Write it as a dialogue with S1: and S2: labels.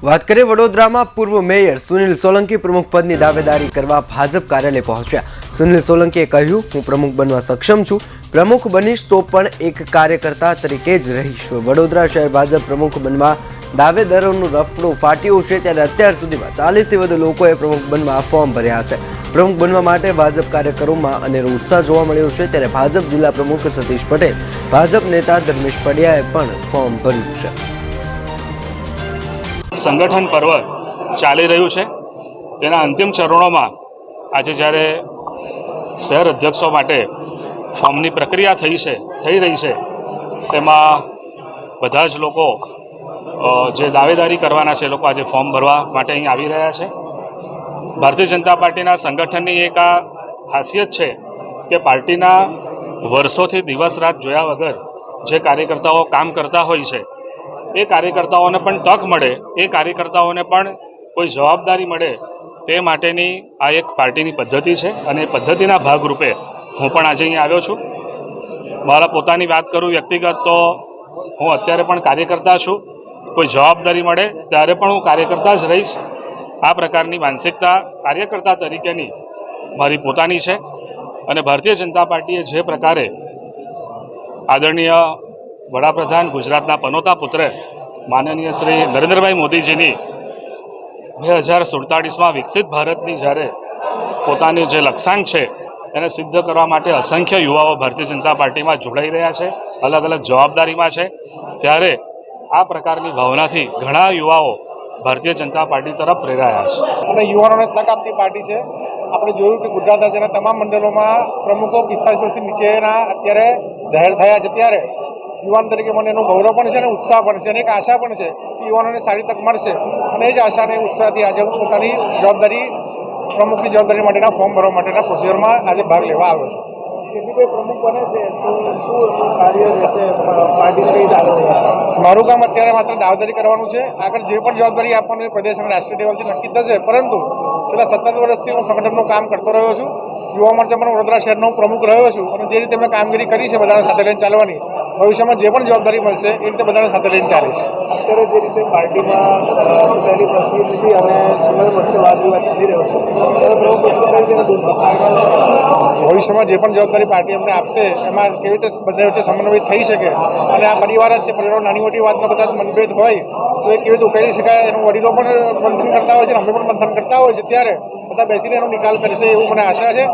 S1: વાત કરીએ વડોદરામાં પૂર્વ મેયર સુનિલ સોલંકી પ્રમુખ પદની દાવેદારી કરવા ભાજપ કાર્યાલય પહોંચ્યા। સુનિલ સોલંકીએ કહ્યું, હું પ્રમુખ બનવા સક્ષમ છું, પ્રમુખ બનીશ તો પણ એક કાર્યકર્તા તરીકે જ રહીશ। વડોદરા શહેર ભાજપ પ્રમુખ બનવા દાવેદારોનું રફડું ફાટ્યું છે, ત્યારે અત્યાર સુધીમાં 40થી વધુ લોકોએ પ્રમુખ બનવા ફોર્મ ભર્યા છે। પ્રમુખ બનવા માટે ભાજપ કાર્યકરોમાં અનેરો ઉત્સાહ જોવા મળ્યો છે, ત્યારે ભાજપ જિલ્લા પ્રમુખ સતીશ પટેલ, ભાજપ નેતા ધર્મેશ પડિયાએ પણ ફોર્મ ભર્યું છે।
S2: સંગઠન પર્વ ચાલી રહ્યું છે, તેના અંતિમ ચરણોમાં આજે જ્યારે શહેર અધ્યક્ષો માટે ફોર્મની પ્રક્રિયા થઈ રહી છે, તેમાં બધા જ લોકો જે દાવેદારી કરવાના છે, લોકો આજે ફોર્મ ભરવા માટે અહીં આવી રહ્યા છે। ભારતીય જનતા પાર્ટીના સંગઠનની એક આ ખાસિયત છે કે પાર્ટીના વર્ષોથી દિવસ રાત જોયા વગર જે કાર્યકર્તાઓ કામ કરતા હોય છે, એ કાર્યકર્તાઓને પણ તક મળે, એ કાર્યકર્તાઓને પણ કોઈ જવાબદારી મળે, તે માટેની આ એક પાર્ટીની પદ્ધતિ છે અને એ પદ્ધતિના ભાગરૂપે હું પણ આજે અહીં આવ્યો છું। મારા પોતાની વાત કરું વ્યક્તિગત, તો હું અત્યારે પણ કાર્યકર્તા છું, કોઈ જવાબદારી મળે ત્યારે પણ હું કાર્યકર્તા જ રહીશ। આ પ્રકારની માનસિકતા કાર્યકર્તા તરીકેની મારી પોતાની છે અને ભારતીય જનતા પાર્ટીએ જે પ્રકારે આદરણીય વડાપ્રધાન ગુજરાતના પનોતા પુત્ર માનનીય શ્રી નરેન્દ્રભાઈ મોદીજીની 2047માં વિકસિત ભારતની જ્યારે પોતાની જે લક્ષ્યાંક છે એને સિદ્ધ કરવા માટે અસંખ્ય યુવાઓ ભારતીય જનતા પાર્ટીમાં જોડાઈ રહ્યા છે, અલગ અલગ જવાબદારીમાં છે, ત્યારે આ પ્રકારની ભાવનાથી ઘણા યુવાઓ ભારતીય જનતા પાર્ટી તરફ પ્રેરાયા છે
S3: અને યુવાનોને તક આપતી પાર્ટી છે। આપણે જોયું કે ગુજરાત રાજ્યના તમામ મંડળોમાં પ્રમુખો 45 વર્ષથી નીચેના અત્યારે જાહેર થયા છે, ત્યારે યુવાન તરીકે મને એનું ગૌરવ પણ છે અને ઉત્સાહ પણ છે અને એક આશા પણ છે કે યુવાનોને સારી તક મળશે અને એ જ આશા અને ઉત્સાહથી આજે હું પોતાની જવાબદારી, પ્રમુખની જવાબદારી માટેના ફોર્મ ભરવા માટેના પ્રોસિજરમાં આજે ભાગ લેવા આવ્યો છું।
S4: જેથી કોઈ પ્રમુખ બને છે તો શું કાર્ય રહેશે પાર્ટીને કઈ દાવેદારી?
S3: મારું કામ અત્યારે માત્ર દાવેદારી કરવાનું છે। આગળ જે પણ જવાબદારી આપવાનું એ પ્રદેશ અને રાષ્ટ્રીય લેવલથી નક્કી થશે, પરંતુ છેલ્લા 17 વર્ષથી હું સંગઠનનું કામ કરતો રહ્યો છું। યુવા મોરચા પણ વડોદરા શહેરનો પ્રમુખ રહ્યો છું અને જે રીતે મેં કામગીરી કરી છે બધાને સાથે લઈને ચાલવાની, ભવિષ્યમાં જે પણ જવાબદારી મળશે એ રીતે બધાને સાથે લઈને ચાલીશ।
S4: અત્યારે જે રીતે પાર્ટીમાં ચૂંટાયેલી પ્રતિનિધિ અને સમય વચ્ચે વાદ વિવાદ ચાલી રહ્યો છે, ત્યારે પ્રમુખ પક્ષને કઈ રીતે દૂર કરશે?
S3: ભવિષ્યમાં જે પણ જવાબદારી પાર્ટી અમને આપશે એમાં કેવી રીતે બંને વચ્ચે સમન્વય થઈ શકે અને આ પરિવાર જ છે, પરિવારો નાની મોટી વાતમાં બધા મનભેદ હોય તો એ કેવી રીતે ઉકેલી શકાય એનું વડીલો પણ મંથન કરતા હોય છે, અમે પણ મંથન કરતા હોય છે, ત્યારે બધા બેસીને એનો નિકાલ કરશે એવું મને આશા છે।